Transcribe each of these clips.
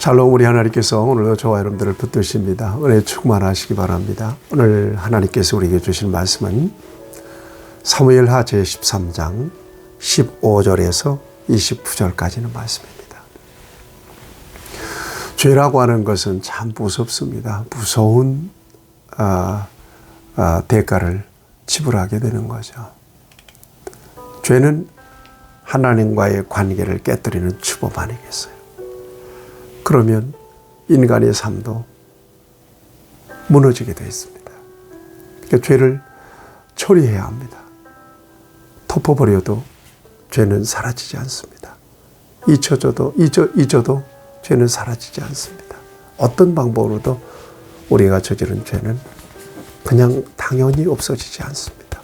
샬롬. 우리 하나님께서 오늘도 저와 여러분들을 붙드십니다. 은혜 충만하시기 바랍니다. 오늘 하나님께서 우리에게 주신 말씀은 사무엘하 제13장 15절에서 29절까지는 말씀입니다. 죄라고 하는 것은 참 무섭습니다. 무서운 대가를 지불하게 되는 거죠. 죄는 하나님과의 관계를 깨뜨리는 주범 아니겠어요? 그러면 인간의 삶도 무너지게 되어 있습니다. 그러니까 죄를 처리해야 합니다. 덮어버려도 죄는 사라지지 않습니다. 잊어도 죄는 사라지지 않습니다. 어떤 방법으로도 우리가 저지른 죄는 그냥 당연히 없어지지 않습니다.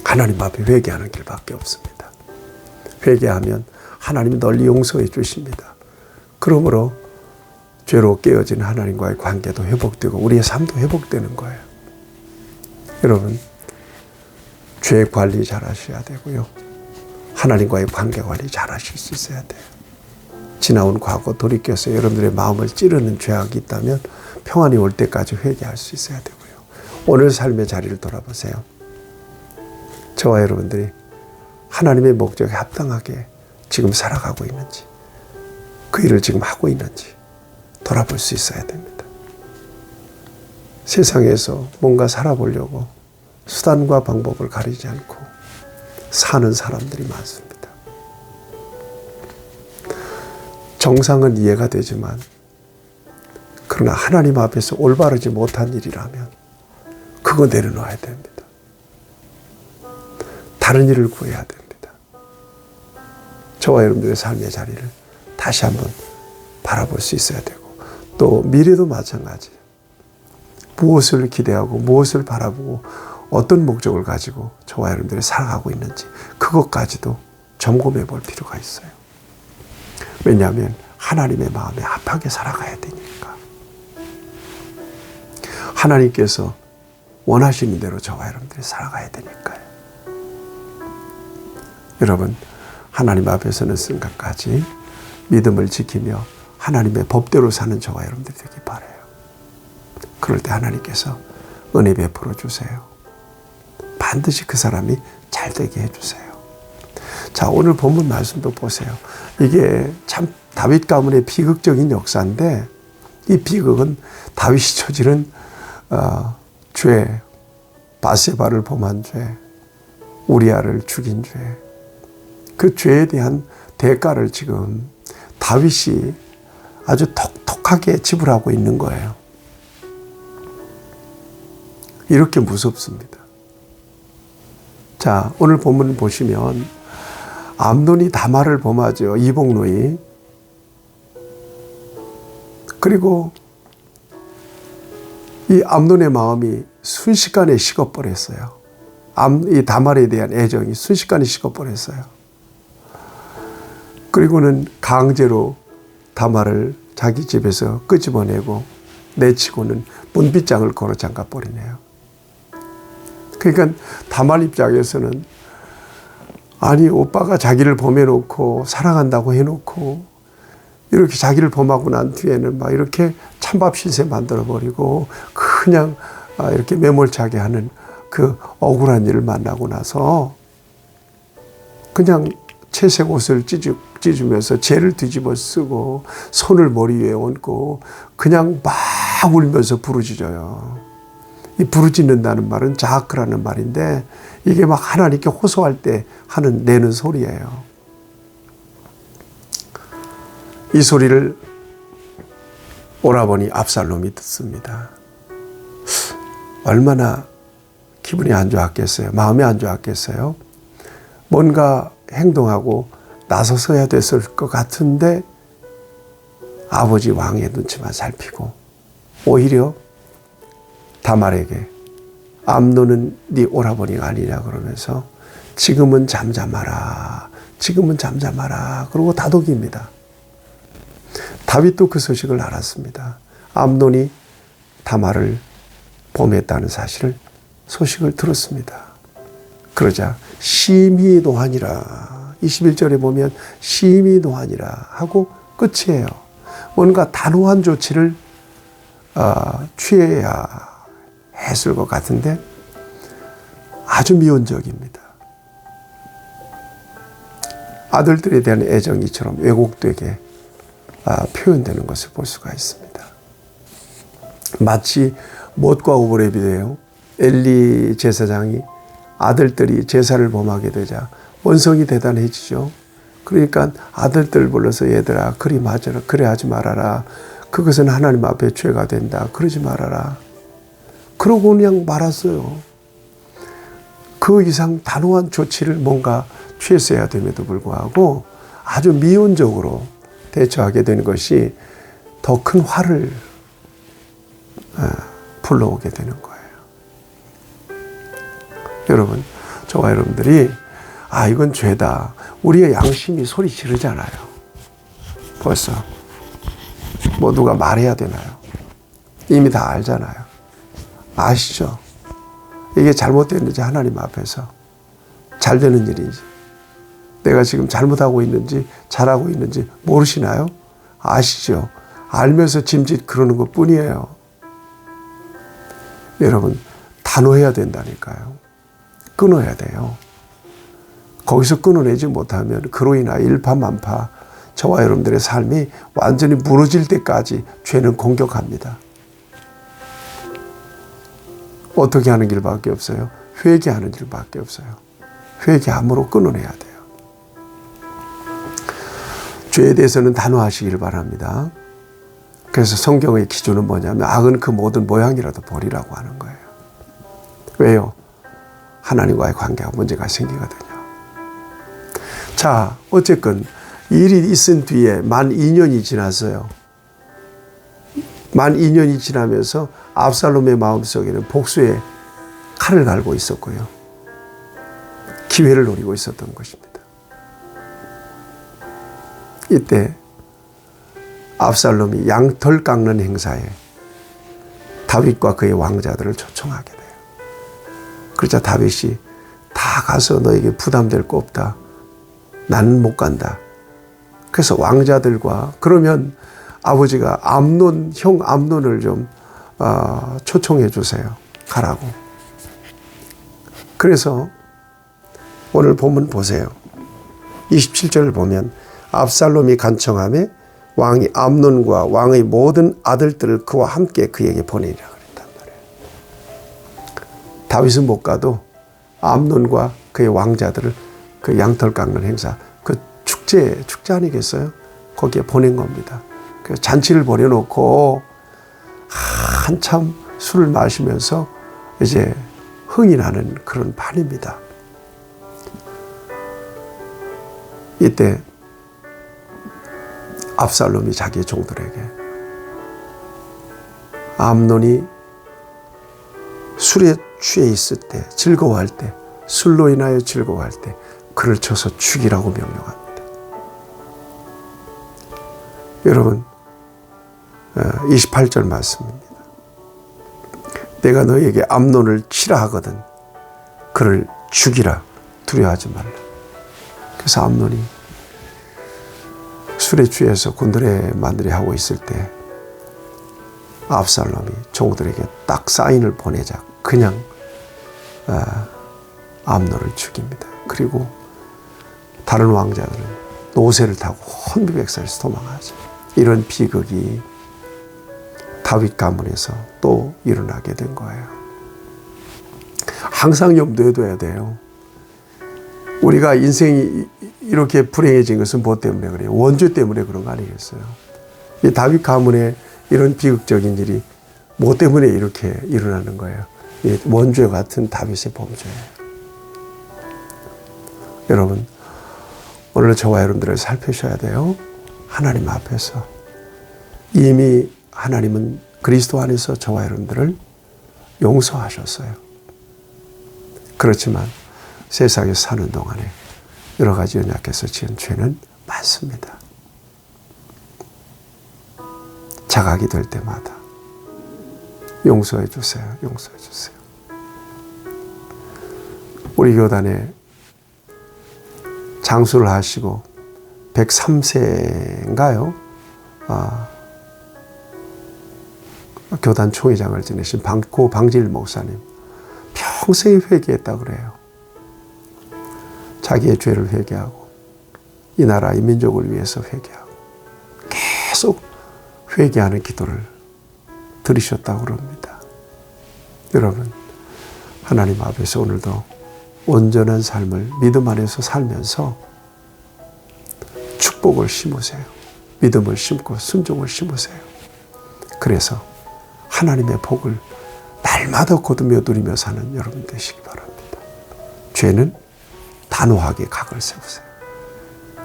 하나님 앞에 회개하는 길밖에 없습니다. 회개하면 하나님이 널리 용서해 주십니다. 그러므로 죄로 깨어진 하나님과의 관계도 회복되고 우리의 삶도 회복되는 거예요. 여러분, 죄 관리 잘 하셔야 되고요. 하나님과의 관계 관리 잘 하실 수 있어야 돼요. 지나온 과거 돌이켜서 여러분들의 마음을 찌르는 죄악이 있다면 평안이 올 때까지 회개할 수 있어야 되고요. 오늘 삶의 자리를 돌아보세요. 저와 여러분들이 하나님의 목적에 합당하게 지금 살아가고 있는지, 그 일을 지금 하고 있는지 돌아볼 수 있어야 됩니다. 세상에서 뭔가 살아보려고 수단과 방법을 가리지 않고 사는 사람들이 많습니다. 정상은 이해가 되지만 그러나 하나님 앞에서 올바르지 못한 일이라면 그거 내려놓아야 됩니다. 다른 일을 구해야 됩니다. 저와 여러분들의 삶의 자리를 다시 한번 바라볼 수 있어야 되고, 또 미래도 마찬가지예요. 무엇을 기대하고 무엇을 바라보고 어떤 목적을 가지고 저와 여러분들이 살아가고 있는지 그것까지도 점검해 볼 필요가 있어요. 왜냐하면 하나님의 마음에 합하게 살아가야 되니까. 하나님께서 원하시는 대로 저와 여러분들이 살아가야 되니까요. 여러분, 하나님 앞에 서는 순간까지 믿음을 지키며 하나님의 법대로 사는 저와 여러분들이 되기 바라요. 그럴 때 하나님께서 은혜 베풀어 주세요. 반드시 그 사람이 잘 되게 해주세요. 자, 오늘 본문 말씀도 보세요. 이게 참 다윗 가문의 비극적인 역사인데, 이 비극은 다윗이 저지른 죄, 바세바를 범한 죄, 우리아를 죽인 죄, 그 죄에 대한 대가를 지금 다윗이 아주 톡톡하게 지불하고 있는 거예요. 이렇게 무섭습니다. 자, 오늘 본문 보시면 암논이 다말을 범하죠. 이복노이. 그리고 이 암논의 마음이 순식간에 식어버렸어요. 이 다말에 대한 애정이 순식간에 식어버렸어요. 그리고는 강제로 다말을 자기 집에서 끄집어내고 내치고는 문빗장을 걸어 잠가버리네요. 그러니까 다말 입장에서는, 아니, 오빠가 자기를 범해놓고 사랑한다고 해놓고 이렇게 자기를 범하고 난 뒤에는 막 이렇게 찬밥 신세 만들어버리고 그냥 이렇게 매몰차게 하는 그 억울한 일을 만나고 나서 그냥 채색 옷을 찢으면서 죄를 뒤집어 쓰고 손을 머리 위에 얹고 그냥 막 울면서 부르짖어요. 이 부르짖는다는 말은 자아크라는 말인데, 이게 막 하나님께 호소할 때 내는 소리예요. 이 소리를 오라버니 압살롬이 듣습니다. 얼마나 기분이 안 좋았겠어요. 마음이 안 좋았겠어요. 뭔가 행동하고 나서서야 됐을 것 같은데 아버지 왕의 눈치만 살피고 오히려 다말에게 암논은 네 오라버니가 아니냐 그러면서 지금은 잠잠하라, 지금은 잠잠하라 그러고 다독입니다. 다윗도 그 소식을 알았습니다. 암논이 다말을 범했다는 소식을 들었습니다. 그러자 심히 노하니라, 21절에 보면 심히 노하니라 하고 끝이에요. 뭔가 단호한 조치를 취해야 했을 것 같은데 아주 미온적입니다. 아들들에 대한 애정이 이처럼 왜곡되게 표현되는 것을 볼 수가 있습니다. 마치 못과 오볼의 비유예요. 엘리 제사장이 아들들이 제사를 범하게 되자 원성이 대단해지죠. 그러니까 아들들 불러서 얘들아 그리 맞아라, 그래 하지 말아라. 그것은 하나님 앞에 죄가 된다. 그러지 말아라. 그러고 그냥 말았어요. 그 이상 단호한 조치를 뭔가 취했어야 됨에도 불구하고 아주 미온적으로 대처하게 되는 것이 더 큰 화를 불러오게 되는 거예요. 여러분, 저와 여러분들이 이건 죄다. 우리의 양심이 소리 지르잖아요. 벌써. 뭐 누가 말해야 되나요? 이미 다 알잖아요. 아시죠? 이게 잘못됐는지 하나님 앞에서 잘 되는 일인지 내가 지금 잘못하고 있는지 잘하고 있는지 모르시나요? 아시죠? 알면서 짐짓 그러는 것 뿐이에요. 여러분, 단호해야 된다니까요. 끊어야 돼요. 거기서 끊어내지 못하면 그로 인하여 일파만파 저와 여러분들의 삶이 완전히 무너질 때까지 죄는 공격합니다. 어떻게 하는 길밖에 없어요? 회개하는 길밖에 없어요. 회개함으로 끊어내야 돼요. 죄에 대해서는 단호하시길 바랍니다. 그래서 성경의 기준은 뭐냐면 악은 그 모든 모양이라도 버리라고 하는 거예요. 왜요? 하나님과의 관계가 문제가 생기거든요. 자, 어쨌건 일이 있은 뒤에 만 2년이 지났어요. 만 2년이 지나면서 압살롬의 마음속에는 복수의 칼을 갈고 있었고요. 기회를 노리고 있었던 것입니다. 이때 압살롬이 양털 깎는 행사에 다윗과 그의 왕자들을 초청하게 돼요. 그러자 다윗이 다 가서 너에게 부담될 거 없다. 나는 못 간다. 그래서 왕자들과 그러면 아버지가 형 암논을 좀 초청해 주세요. 가라고. 그래서 오늘 본문 보세요. 27절을 보면 압살롬이 간청하며 왕이 암논과 왕의 모든 아들들을 그와 함께 그에게 보내리라 그랬단 말이에요. 다윗은 못 가도 암논과 그의 왕자들을 그 양털 깎는 행사, 그 축제 아니겠어요? 거기에 보낸 겁니다. 그래서 잔치를 벌여놓고 한참 술을 마시면서 이제 흥이 나는 그런 판입니다. 이때 압살롬이 자기 종들에게 암논이 술에 취해 있을 때, 즐거워할 때, 술로 인하여 즐거워할 때 그를 쳐서 죽이라고 명령합니다. 여러분, 28절 말씀입니다. 내가 너에게 암논을 치라 하거든 그를 죽이라, 두려워하지 말라. 그래서 암논이 술에 취해서 곤드레 만드레 하고 있을 때 압살롬이 종들에게 딱 사인을 보내자 그냥 암논을 죽입니다. 그리고 다른 왕자들은 노새를 타고 혼비백산에서 도망하죠. 이런 비극이 다윗 가문에서 또 일어나게 된 거예요. 항상 염두에 둬야 돼요. 우리가 인생이 이렇게 불행해진 것은 뭐 때문에 그래요? 원죄 때문에 그런 거 아니겠어요? 이 다윗 가문에 이런 비극적인 일이 뭐 때문에 이렇게 일어나는 거예요? 이 원죄 같은 다윗의 범죄예요. 여러분, 오늘 저와 여러분들을 살피셔야 돼요. 하나님 앞에서 이미 하나님은 그리스도 안에서 저와 여러분들을 용서하셨어요. 그렇지만 세상에 사는 동안에 여러 가지 연약해서 지은 죄는 많습니다. 자각이 될 때마다 용서해 주세요. 용서해 주세요. 우리 교단에 장수를 하시고 103세인가요? 교단 총회장을 지내신 고 방질 목사님, 평생에 회개했다고 그래요. 자기의 죄를 회개하고 이 나라 이 민족을 위해서 회개하고 계속 회개하는 기도를 들으셨다고 그럽니다. 여러분, 하나님 앞에서 오늘도 온전한 삶을 믿음 안에서 살면서 축복을 심으세요. 믿음을 심고 순종을 심으세요. 그래서 하나님의 복을 날마다 거두며 누리며 사는 여러분 되시기 바랍니다. 죄는 단호하게 각을 세우세요.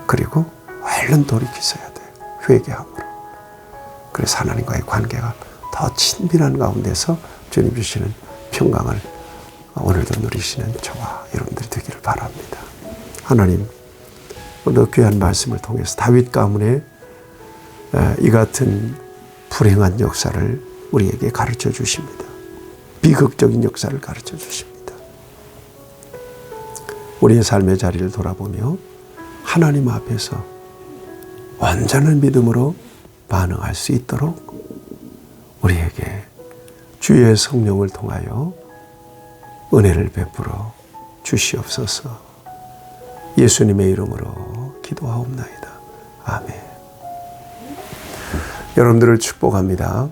그리고 얼른 돌이키셔야 돼요. 회개함으로. 그래서 하나님과의 관계가 더 친밀한 가운데서 주님 주시는 평강을 오늘도 누리시는 저와 여러분들이 되기를 바랍니다. 하나님, 오늘 귀한 말씀을 통해서 다윗 가문의 이 같은 불행한 역사를 우리에게 가르쳐 주십니다. 비극적인 역사를 가르쳐 주십니다. 우리의 삶의 자리를 돌아보며 하나님 앞에서 완전한 믿음으로 반응할 수 있도록 우리에게 주의 성령을 통하여 은혜를 베풀어 주시옵소서. 예수님의 이름으로 기도하옵나이다. 아멘. 여러분들을 축복합니다.